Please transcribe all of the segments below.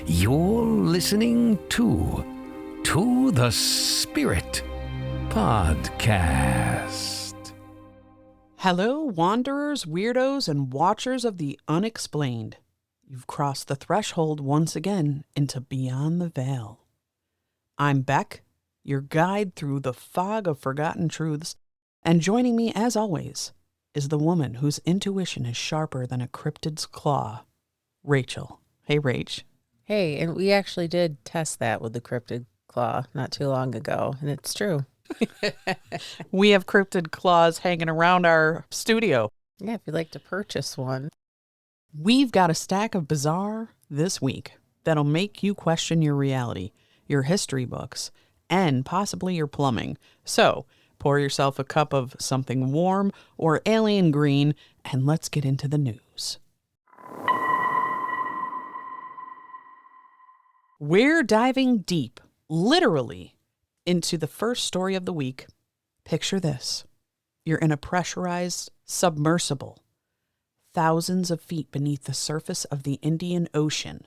You're listening to the Spirit Podcast. Hello, wanderers, weirdos, and watchers of the unexplained. You've crossed the threshold once again into Beyond the Veil. I'm Beck, your guide through the fog of forgotten truths, and joining me, as always, is the woman whose intuition is sharper than a cryptid's claw, Rachel. Hey, Rach. Hey, and we actually did test that with the cryptid claw not too long ago, and it's true. We have cryptid claws hanging around our studio. Yeah, if you'd like to purchase one. We've got a stack of bizarre this week that'll make you question your reality, your history books, and possibly your plumbing. So pour yourself a cup of something warm or alien green, and let's get into the news. We're diving deep, literally, into the first story of the week. Picture this. You're in a pressurized submersible, thousands of feet beneath the surface of the Indian Ocean.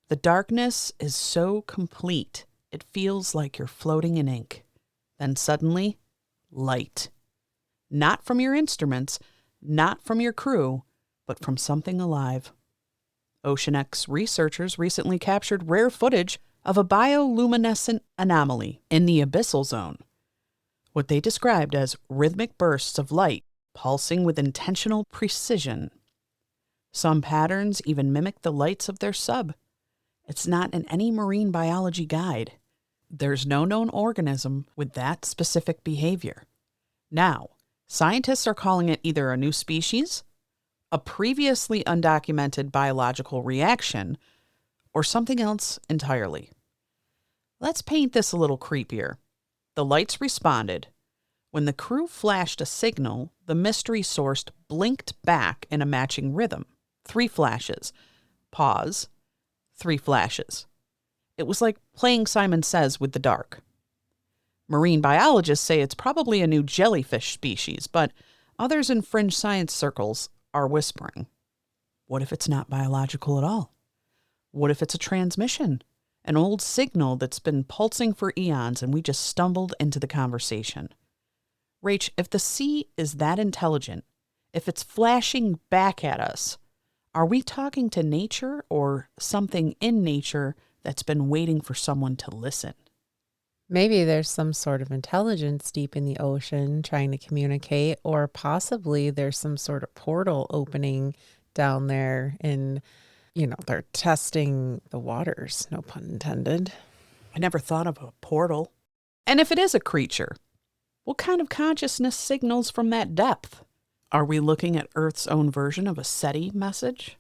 The darkness is so complete, it feels like you're floating in ink. Then suddenly, light. Not from your instruments, not from your crew, but from something alive. OceanX researchers recently captured rare footage of a bioluminescent anomaly in the abyssal zone. What they described as rhythmic bursts of light pulsing with intentional precision. Some patterns even mimic the lights of their sub. It's not in any marine biology guide. There's no known organism with that specific behavior. Now, scientists are calling it either a new species, a previously undocumented biological reaction, or something else entirely. Let's paint this a little creepier. The lights responded. When the crew flashed a signal, the mystery source blinked back in a matching rhythm. 3 flashes. Pause. 3 flashes. It was like playing Simon Says with the dark. Marine biologists say it's probably a new jellyfish species, but others in fringe science circles are whispering. What if it's not biological at all? What if it's a transmission? An old signal that's been pulsing for eons and we just stumbled into the conversation. Rach, if the sea is that intelligent, if it's flashing back at us, are we talking to nature or something in nature that's been waiting for someone to listen? Maybe there's some sort of intelligence deep in the ocean trying to communicate, or possibly there's some sort of portal opening down there and, they're testing the waters, no pun intended. I never thought of a portal. And if it is a creature, what kind of consciousness signals from that depth? Are we looking at Earth's own version of a SETI message?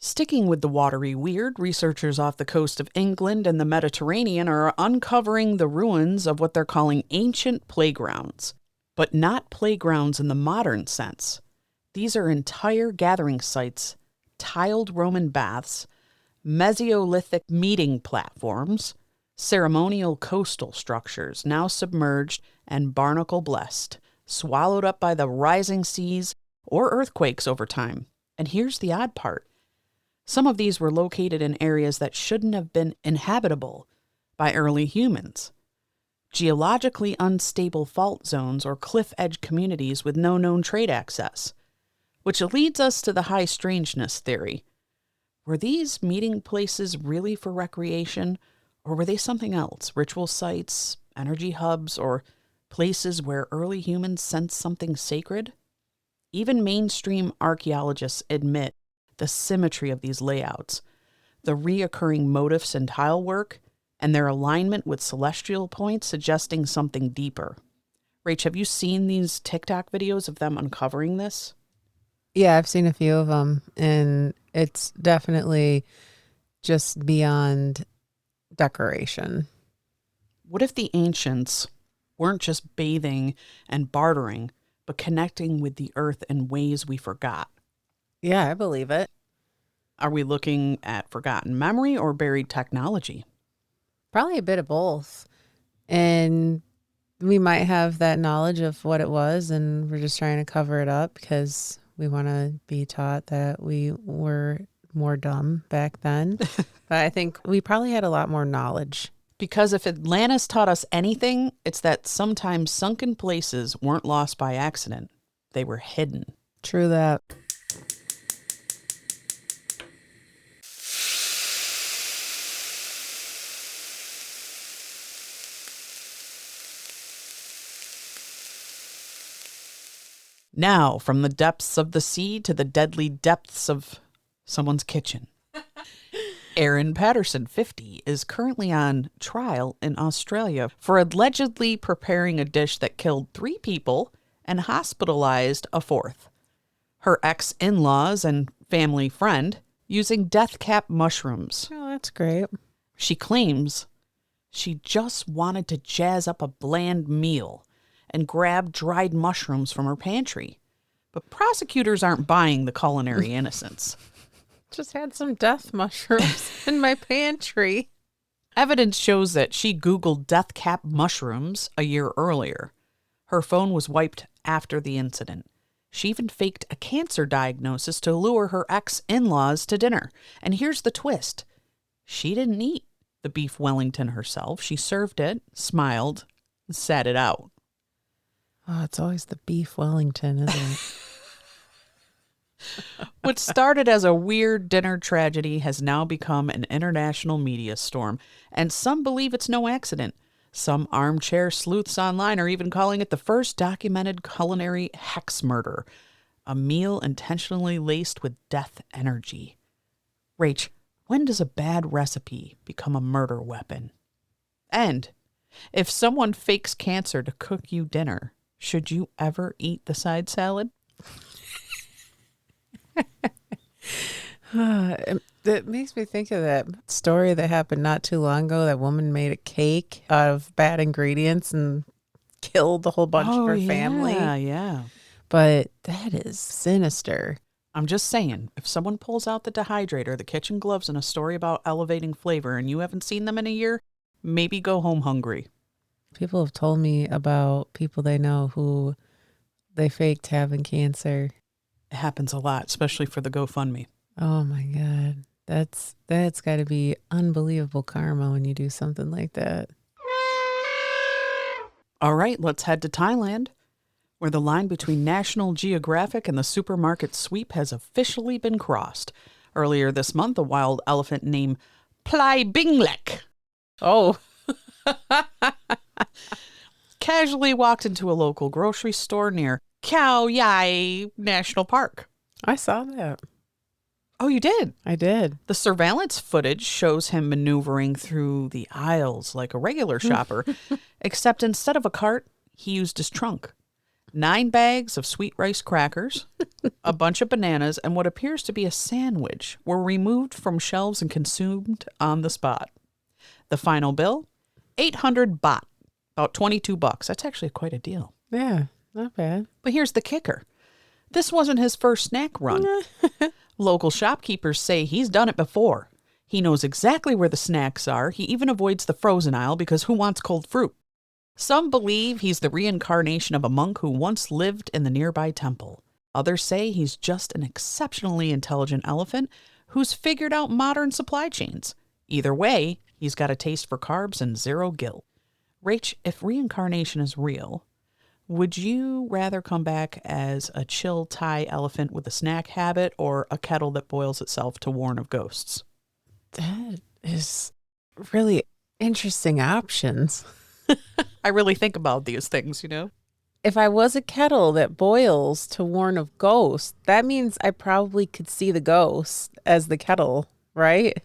Sticking with the watery weird, researchers off the coast of England and the Mediterranean are uncovering the ruins of what they're calling ancient playgrounds. But not playgrounds in the modern sense. These are entire gathering sites, tiled Roman baths, Mesolithic meeting platforms, ceremonial coastal structures now submerged and barnacle blessed, swallowed up by the rising seas or earthquakes over time. And here's the odd part. Some of these were located in areas that shouldn't have been inhabitable by early humans. Geologically unstable fault zones or cliff edge communities with no known trade access. Which leads us to the high strangeness theory. Were these meeting places really for recreation, or were they something else? Ritual sites, energy hubs, or places where early humans sensed something sacred? Even mainstream archaeologists admit the symmetry of these layouts, the reoccurring motifs in tile work, and their alignment with celestial points suggesting something deeper. Rach, have you seen these TikTok videos of them uncovering this? Yeah, I've seen a few of them, and it's definitely just beyond decoration. What if the ancients weren't just bathing and bartering, but connecting with the earth in ways we forgot? Yeah, I believe it. Are we looking at forgotten memory or buried technology? Probably a bit of both. And we might have that knowledge of what it was, and we're just trying to cover it up because we want to be taught that we were more dumb back then. But I think we probably had a lot more knowledge. Because if Atlantis taught us anything, it's that sometimes sunken places weren't lost by accident. They were hidden. True that. Now, from the depths of the sea to the deadly depths of someone's kitchen. Aaron Patterson, 50, is currently on trial in Australia for allegedly preparing a dish that killed 3 people and hospitalized a 4th. Her ex-in-laws and family friend using death cap mushrooms. Oh, that's great. She claims she just wanted to jazz up a bland meal and grab dried mushrooms from her pantry. But prosecutors aren't buying the culinary innocence. Just had some death mushrooms in my pantry. Evidence shows that she Googled death cap mushrooms a year earlier. Her phone was wiped after the incident. She even faked a cancer diagnosis to lure her ex-in-laws to dinner. And here's the twist. She didn't eat the beef Wellington herself. She served it, smiled, and sat it out. Oh, it's always the beef Wellington, isn't it? What started as a weird dinner tragedy has now become an international media storm, and some believe it's no accident. Some armchair sleuths online are even calling it the first documented culinary hex murder, a meal intentionally laced with death energy. Rach, when does a bad recipe become a murder weapon? And if someone fakes cancer to cook you dinner, should you ever eat the side salad? It makes me think of that story that happened not too long ago. That woman made a cake out of bad ingredients and killed the whole bunch of her family. Yeah. But that is sinister. I'm just saying, if someone pulls out the dehydrator, the kitchen gloves, and a story about elevating flavor, and you haven't seen them in a year, maybe go home hungry. People have told me about people they know who they faked having cancer. It happens a lot, especially for the GoFundMe. Oh my God. That's got to be unbelievable karma when you do something like that. All right, let's head to Thailand, where the line between National Geographic and the supermarket sweep has officially been crossed. Earlier this month, a wild elephant named Plai Binglek casually walked into a local grocery store near Khao Yai National Park. I saw that. Oh, you did? I did. The surveillance footage shows him maneuvering through the aisles like a regular shopper, except instead of a cart, he used his trunk. 9 bags of sweet rice crackers, a bunch of bananas, and what appears to be a sandwich were removed from shelves and consumed on the spot. The final bill? 800 baht, about $22. That's actually quite a deal. Yeah, not bad. But here's the kicker. This wasn't his first snack run. Local shopkeepers say he's done it before. He knows exactly where the snacks are. He even avoids the frozen aisle because who wants cold fruit? Some believe he's the reincarnation of a monk who once lived in the nearby temple. Others say he's just an exceptionally intelligent elephant who's figured out modern supply chains. Either way, he's got a taste for carbs and zero guilt. Rach, if reincarnation is real, would you rather come back as a chill Thai elephant with a snack habit or a kettle that boils itself to warn of ghosts? That is really interesting options. I really think about these things, you know? If I was a kettle that boils to warn of ghosts, that means I probably could see the ghost as the kettle, right?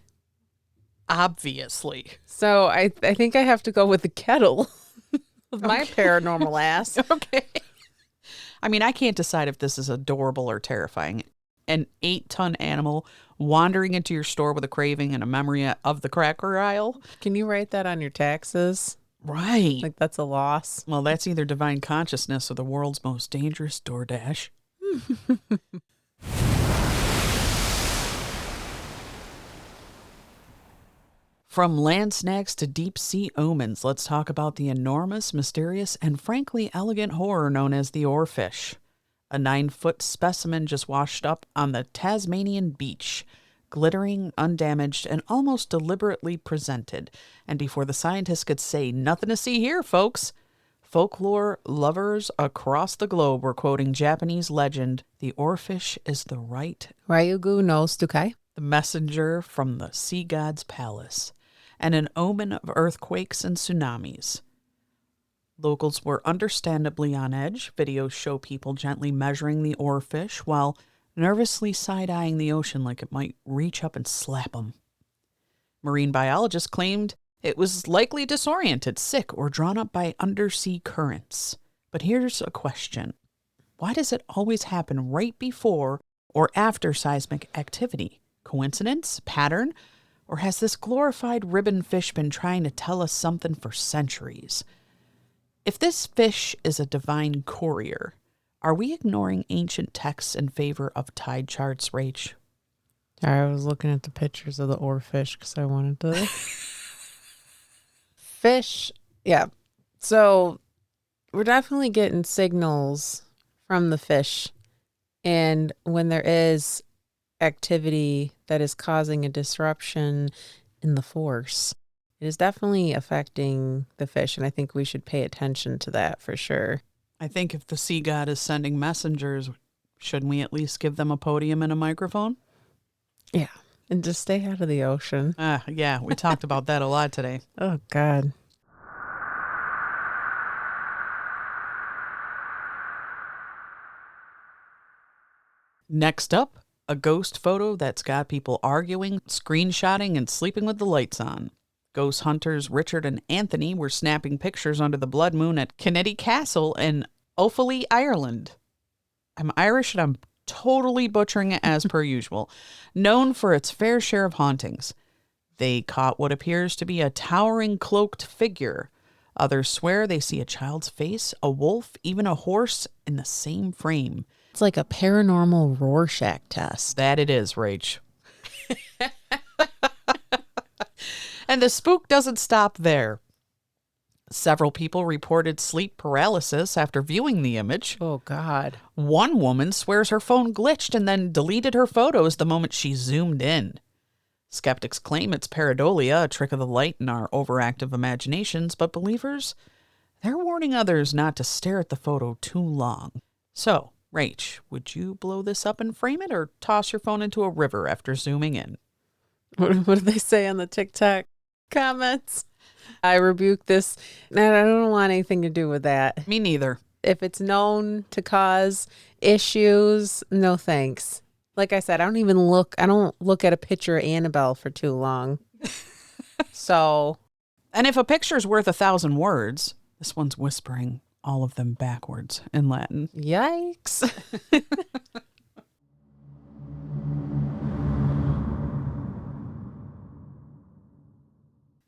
Obviously. So I think I have to go with the kettle with my paranormal ass. Okay. I mean, I can't decide if this is adorable or terrifying. An 8-ton animal wandering into your store with a craving and a memory of the cracker aisle. Can you write that on your taxes? Right. Like that's a loss. Well, that's either divine consciousness or the world's most dangerous DoorDash. From land snacks to deep sea omens, let's talk about the enormous, mysterious, and frankly elegant horror known as the oarfish. A 9-foot specimen just washed up on the Tasmanian beach, glittering, undamaged, and almost deliberately presented. And before the scientists could say, "Nothing to see here, folks," folklore lovers across the globe were quoting Japanese legend, "The oarfish is the right Ryugu no Stukai. the messenger from the sea god's palace, and an omen of earthquakes and tsunamis." Locals were understandably on edge. Videos show people gently measuring the oarfish while nervously side-eyeing the ocean like it might reach up and slap them. Marine biologists claimed it was likely disoriented, sick, or drawn up by undersea currents. But here's a question. Why does it always happen right before or after seismic activity? Coincidence? Pattern? Or has this glorified ribbon fish been trying to tell us something for centuries? If this fish is a divine courier, are we ignoring ancient texts in favor of tide charts, Rach? I was looking at the pictures of the oarfish because I wanted to. Fish, yeah. So we're definitely getting signals from the fish. And when there is activity that is causing a disruption in the force, it is definitely affecting the fish. And I think we should pay attention to that for sure. I think if the sea god is sending messengers, shouldn't we at least give them a podium and a microphone? Yeah. And just stay out of the ocean. Yeah, we talked about that a lot today. Oh, God. Next up, a ghost photo that's got people arguing, screenshotting, and sleeping with the lights on. Ghost hunters Richard and Anthony were snapping pictures under the blood moon at Kinnitty Castle in Offaly, Ireland. I'm Irish and I'm totally butchering it as per usual. Known for its fair share of hauntings. They caught what appears to be a towering cloaked figure. Others swear they see a child's face, a wolf, even a horse in the same frame. It's like a paranormal Rorschach test. That it is, Rach. And the spook doesn't stop there. Several people reported sleep paralysis after viewing the image. Oh, God. One woman swears her phone glitched and then deleted her photos the moment she zoomed in. Skeptics claim it's pareidolia, a trick of the light in our overactive imaginations, but believers, they're warning others not to stare at the photo too long. So, Rach, would you blow this up and frame it or toss your phone into a river after zooming in? What do they say on the TikTok comments? I rebuke this. I don't want anything to do with that. Me neither. If it's known to cause issues, no thanks. Like I said, I don't look at a picture of Annabelle for too long. So. And if a picture's worth 1,000 words, this one's whispering all of them backwards in Latin. Yikes.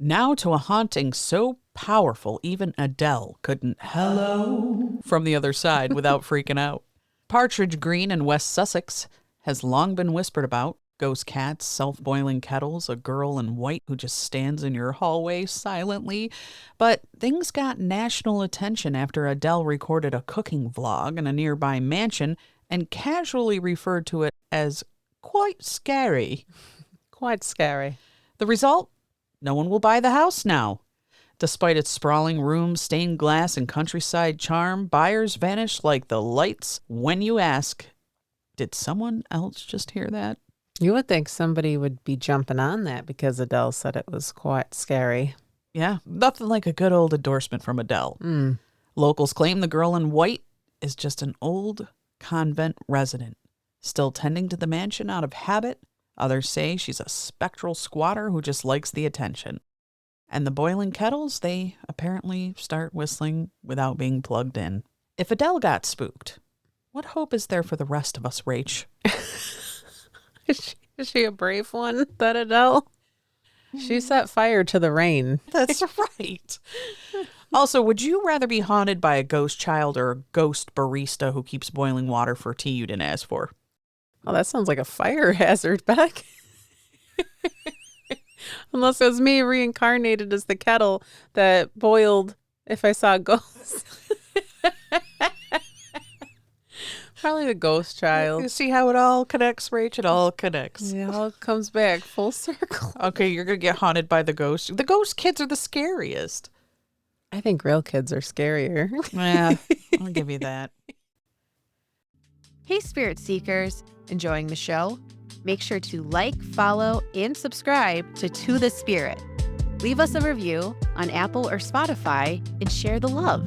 Now to a haunting so powerful even Adele couldn't hello from the other side without freaking out. Partridge Green in West Sussex has long been whispered about. Ghost cats, self-boiling kettles, a girl in white who just stands in your hallway silently. But things got national attention after Adele recorded a cooking vlog in a nearby mansion and casually referred to it as quite scary. Quite scary. The result? No one will buy the house now. Despite its sprawling rooms, stained glass, and countryside charm, buyers vanish like the lights when you ask, did someone else just hear that? You would think somebody would be jumping on that because Adele said it was quite scary. Yeah, nothing like a good old endorsement from Adele. Locals claim the girl in white is just an old convent resident, still tending to the mansion out of habit. Others say she's a spectral squatter who just likes the attention. And the boiling kettles, they apparently start whistling without being plugged in. If Adele got spooked, what hope is there for the rest of us, Rach? Is she a brave one, that Adele? She set fire to the rain. That's right. Also, would you rather be haunted by a ghost child or a ghost barista who keeps boiling water for tea you didn't ask for? Oh, that sounds like a fire hazard, Beck. Unless it was me reincarnated as the kettle that boiled if I saw ghosts. Probably the ghost child. You see how it all connects, Rach? It all connects. It all comes back full circle. Okay, you're going to get haunted by the ghost. The ghost kids are the scariest. I think real kids are scarier. Yeah, I'll give you that. Hey, Spirit Seekers. Enjoying the show? Make sure to like, follow, and subscribe to the Spirit. Leave us a review on Apple or Spotify and share the love.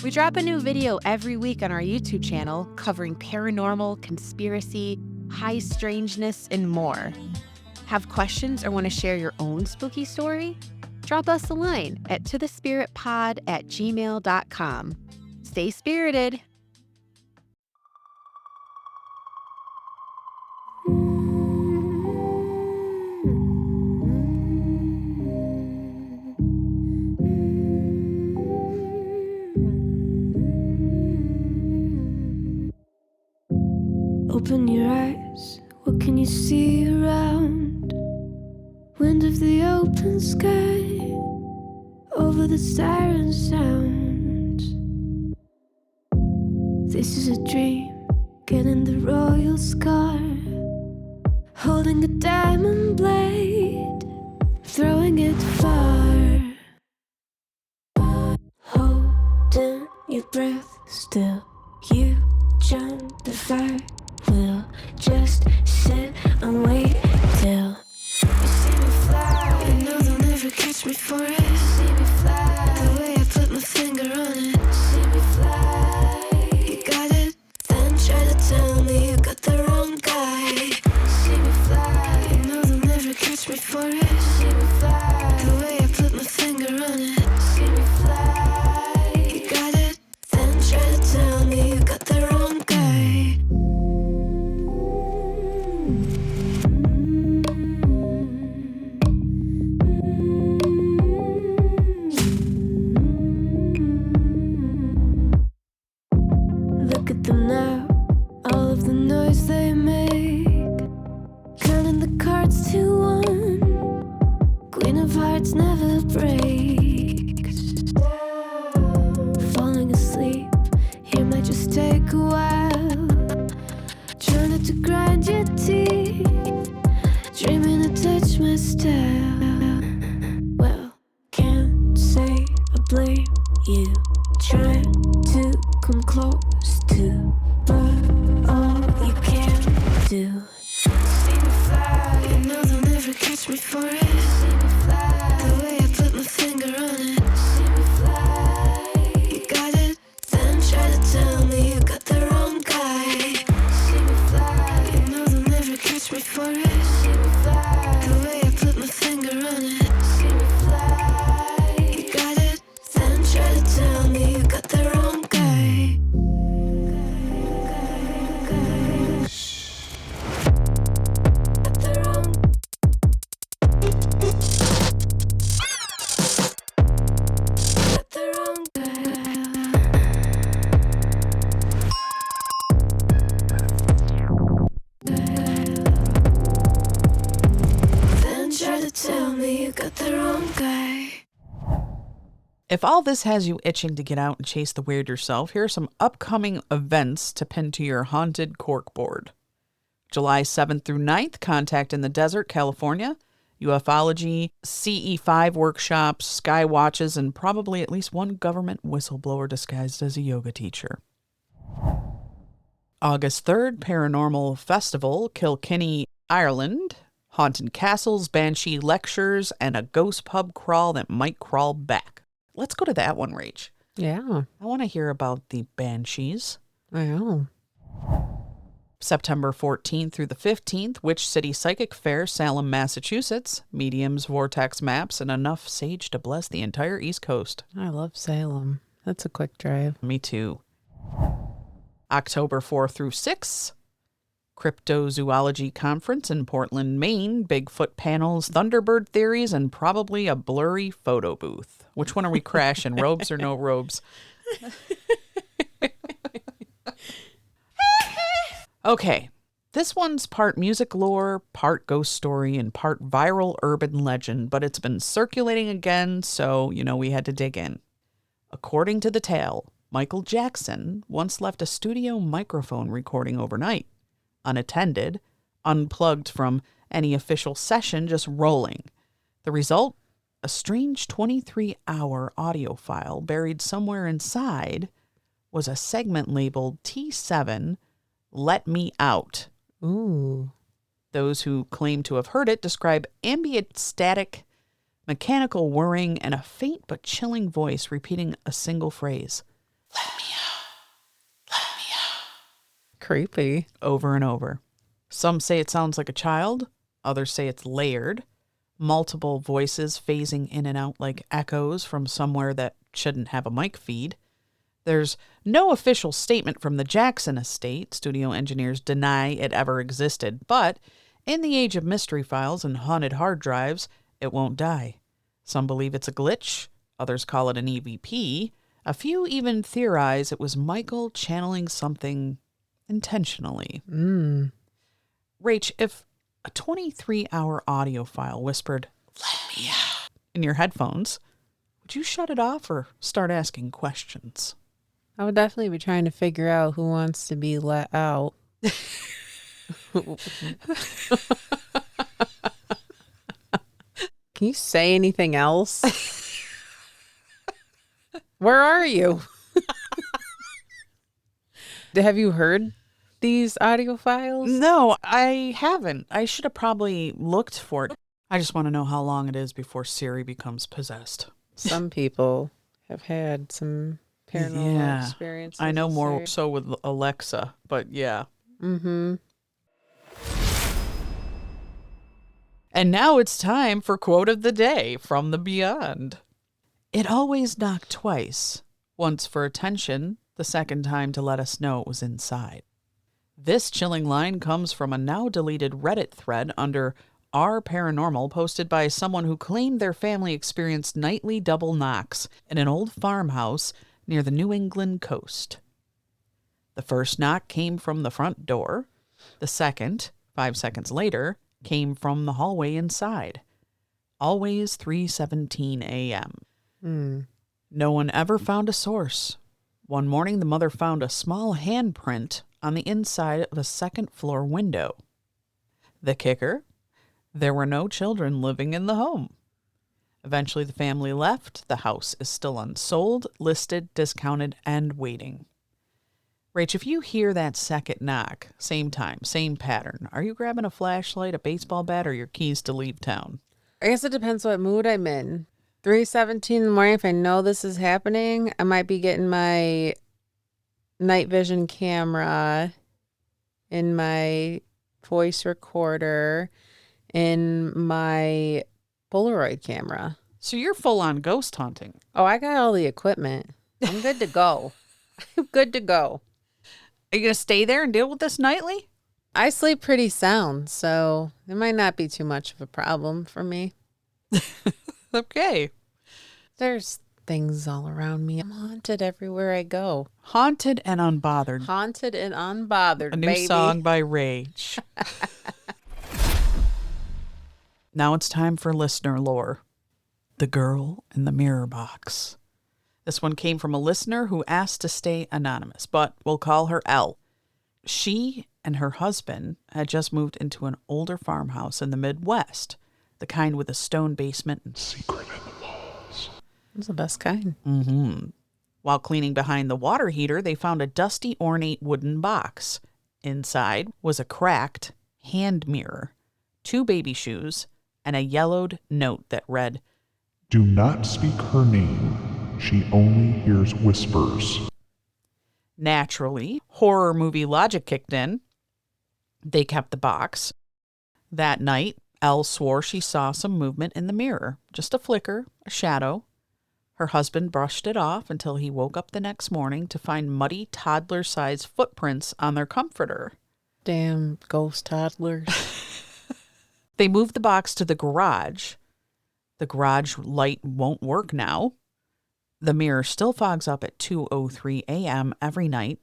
We drop a new video every week on our YouTube channel covering paranormal, conspiracy, high strangeness, and more. Have questions or want to share your own spooky story? Drop us a line at tothespiritpod@gmail.com. Stay spirited. Open your eyes, what can you see around? Wind of the open sky, over the siren sound. This is a dream, getting the royal scar, holding a diamond blade, throwing it far. Holding your breath still, you jump the fire. We'll just sit and wait till you see me fly. You know they'll never catch me for it. See me fly. The way I put my finger on it. See me fly. You got it, then try to tell me you got the wrong guy. See me fly. You know they'll never catch me for it. See me fly. The way I put my finger on it. See me fly. You got it, then try to tell me you got the wrong guy. Look at them now, all of the noise they make, counting the cards to one. Queen of Hearts never breaks. Falling asleep here might just take a while. Trying not to grind your teeth, dreaming to touch my style. Well, can't say I blame you, trying to come close to, but all you can do. See me fly, you know they'll never catch me for it. See me fly, the way I put my finger on it. See me fly, you got it, then try to tell me you got the wrong guy. See me fly, you know they'll never catch me for it. See me fly, the way I put my finger on it. See me fly, you got it, then try to tell me you got the wrong guy. Got the wrong. Got the wrong guy. Then try to tell me you got the wrong guy. If all this has you itching to get out and chase the weird yourself, here are some upcoming events to pin to your haunted corkboard. July 7th through 9th, Contact in the Desert, California, ufology, CE5 workshops, sky watches, and probably at least one government whistleblower disguised as a yoga teacher. August 3rd, Paranormal Festival, Kilkenny, Ireland, haunted castles, banshee lectures, and a ghost pub crawl that might crawl back. Let's go to that one, Rach. Yeah, I want to hear about the banshees. I know. September 14th through the 15th, Witch City Psychic Fair, Salem, Massachusetts. Mediums, vortex maps, and enough sage to bless the entire East Coast. I love Salem. That's a quick drive. Me too. October 4th through 6th, Cryptozoology Conference in Portland, Maine. Bigfoot panels, Thunderbird theories, and probably a blurry photo booth. Which one are we crashing, robes or no robes? Okay. This one's part music lore, part ghost story, and part viral urban legend, but it's been circulating again, so, we had to dig in. According to the tale, Michael Jackson once left a studio microphone recording overnight, unattended, unplugged from any official session, just rolling. The result? A strange 23-hour audio file buried somewhere inside was a segment labeled T7, Let Me Out. Ooh. Those who claim to have heard it describe ambient static, mechanical whirring, and a faint but chilling voice repeating a single phrase. Let me out. Let me out. Creepy. Over and over. Some say it sounds like a child. Others say it's layered. Multiple voices phasing in and out like echoes from somewhere that shouldn't have a mic feed. There's no official statement from the Jackson estate. Studio engineers deny it ever existed. But in the age of mystery files and haunted hard drives, it won't die. Some believe it's a glitch. Others call it an EVP. A few even theorize it was Michael channeling something intentionally. Rach, if a 23-hour audio file whispered, "Let me out," in your headphones, would you shut it off or start asking questions? I would definitely be trying to figure out who wants to be let out. Can you say anything else? Where are you? Have you heard these audio files? No, I haven't. I should have probably looked for it. I just want to know how long it is before Siri becomes possessed. Some people have had some paranormal experiences. I know with more Siri. so with Alexa, but yeah. Mm-hmm. And now it's time for quote of the day from the beyond. It always knocked twice, once for attention, the second time to let us know it was inside. This chilling line comes from a now deleted Reddit thread under R Paranormal posted by someone who claimed their family experienced nightly double knocks in an old farmhouse near the New England coast. The first knock came from the front door. The second, 5 seconds later, came from the hallway inside. Always 3:17 a.m. No one ever found a source. One morning, the mother found a small handprint on the inside of a second-floor window. The kicker? There were no children living in the home. Eventually, the family left. The house is still unsold, listed, discounted, and waiting. Rach, if you hear that second knock, same time, same pattern, are you grabbing a flashlight, a baseball bat, or your keys to leave town? I guess it depends what mood I'm in. 3:17 in the morning, if I know this is happening, I might be getting my night vision camera in my voice recorder in my Polaroid camera. So you're full on ghost hunting. Oh, I got all the equipment. I'm good to go. I'm good to go. Are you going to stay there and deal with this nightly? I sleep pretty sound, so it might not be too much of a problem for me. Okay. There's things all around me. I'm haunted everywhere I go. Haunted and Unbothered. Haunted and unbothered, A new baby. song by Rage. Now it's time for listener lore. The Girl in the Mirror Box. This one came from a listener who asked to stay anonymous, but we'll call her L. She and her husband had just moved into an older farmhouse in the Midwest, the kind with a stone basement and secret in the walls. That's the best kind. Mm-hmm. While cleaning behind the water heater, they found a dusty, ornate wooden box. Inside was a cracked hand mirror, 2 baby shoes, and a yellowed note that read, "Do not speak her name. She only hears whispers." Naturally, horror movie logic kicked in. They kept the box. That night, Elle swore she saw some movement in the mirror. Just a flicker, a shadow. Her husband brushed it off until he woke up the next morning to find muddy toddler-sized footprints on their comforter. Damn ghost toddlers. They moved the box to the garage. The garage light won't work now. The mirror still fogs up at 2:03 a.m. every night.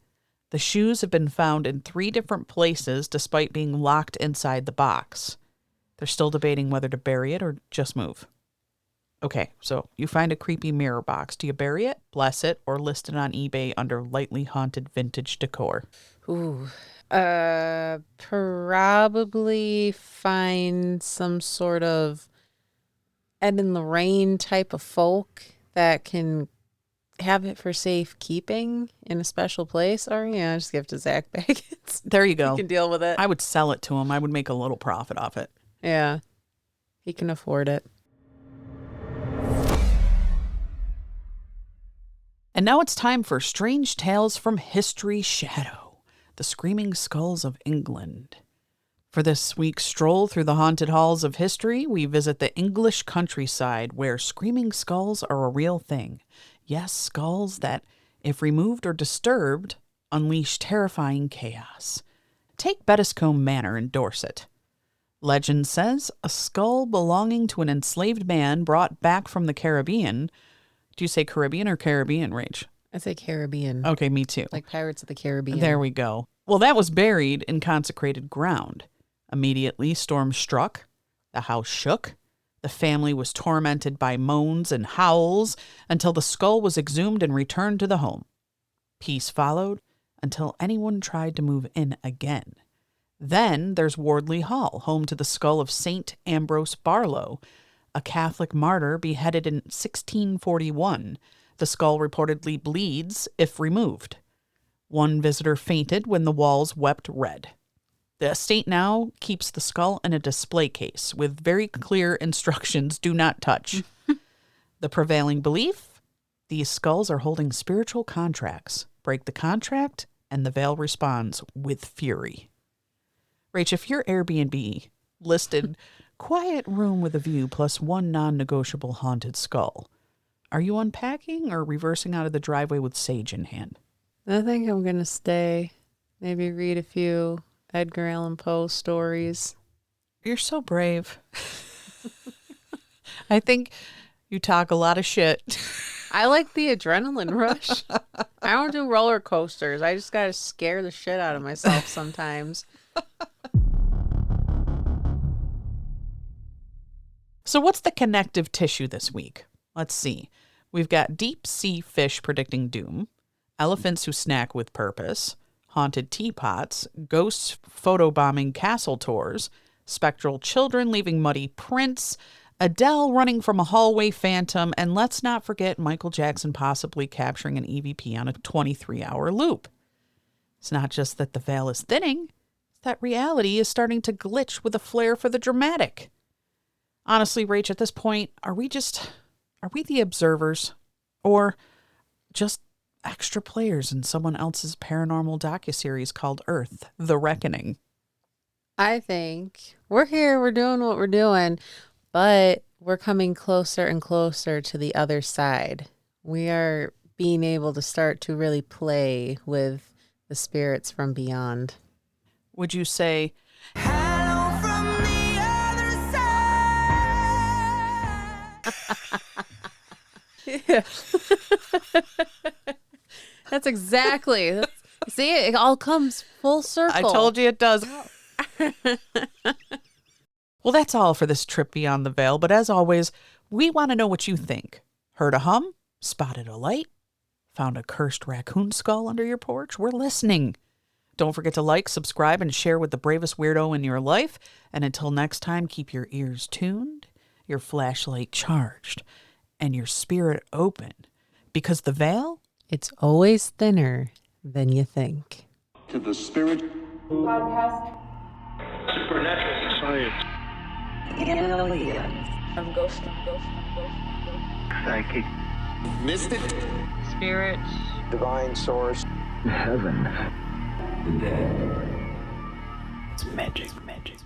The shoes have been found in 3 different places despite being locked inside the box. They're still debating whether to bury it or just move. Okay, so you find a creepy mirror box. Do you bury it, bless it, or list it on eBay under lightly haunted vintage decor? Ooh. Probably find some sort of Ed in the Rain type of folk that can have it for safekeeping in a special place, or just give it to Zach Bagans. There you go. He can deal with it. I would sell it to him. I would make a little profit off it. Yeah, he can afford it. And now it's time for Strange Tales from History Shadow, the Screaming Skulls of England. For this week's stroll through the haunted halls of history, we visit the English countryside where screaming skulls are a real thing. Yes, skulls that, if removed or disturbed, unleash terrifying chaos. Take Bettiscombe Manor in Dorset. Legend says a skull belonging to an enslaved man brought back from the Caribbean. Do you say Caribbean or Caribbean, Rach? I say Caribbean. Okay, me too. Like Pirates of the Caribbean. There we go. Well, that was buried in consecrated ground. Immediately, storm struck. The house shook. The family was tormented by moans and howls until the skull was exhumed and returned to the home. Peace followed until anyone tried to move in again. Then there's Wardley Hall, home to the skull of St. Ambrose Barlow, a Catholic martyr beheaded in 1641. The skull reportedly bleeds if removed. One visitor fainted when the walls wept red. The estate now keeps the skull in a display case with very clear instructions, do not touch. The prevailing belief? These skulls are holding spiritual contracts. Break the contract, and the veil responds with fury. Rach, if your Airbnb listed quiet room with a view plus 1 non-negotiable haunted skull, are you unpacking or reversing out of the driveway with sage in hand? I think I'm going to stay. Maybe read a few Edgar Allan Poe stories. You're so brave. I think you talk a lot of shit. I like the adrenaline rush. I don't do roller coasters. I just got to scare the shit out of myself sometimes. So what's the connective tissue this week? Let's see. We've got deep sea fish predicting doom, elephants who snack with purpose, haunted teapots, ghosts photobombing castle tours, spectral children leaving muddy prints, Adele running from a hallway phantom, and let's not forget Michael Jackson possibly capturing an EVP on a 23-hour loop. It's not just that the veil is thinning, it's that reality is starting to glitch with a flair for the dramatic. Honestly, Rach, at this point, are we the observers? Or just extra players in someone else's paranormal docuseries called Earth, The Reckoning? I think we're here, we're doing what we're doing, but we're coming closer and closer to the other side. We are being able to start to really play with the spirits from beyond. Would you say, Hello from the other side. Yeah. That's exactly. See, it all comes full circle. I told you it does. Well, that's all for this trip beyond the veil. But as always, we want to know what you think. Heard a hum? Spotted a light? Found a cursed raccoon skull under your porch? We're listening. Don't forget to like, subscribe, and share with the bravest weirdo in your life. And until next time, keep your ears tuned, your flashlight charged, and your spirit open. Because the veil? It's always thinner than you think. To the spirit Podcast. supernatural science I'm Ghosthunter. psychic mystic Spirits. divine source Heaven. The dead. It's magic, magic.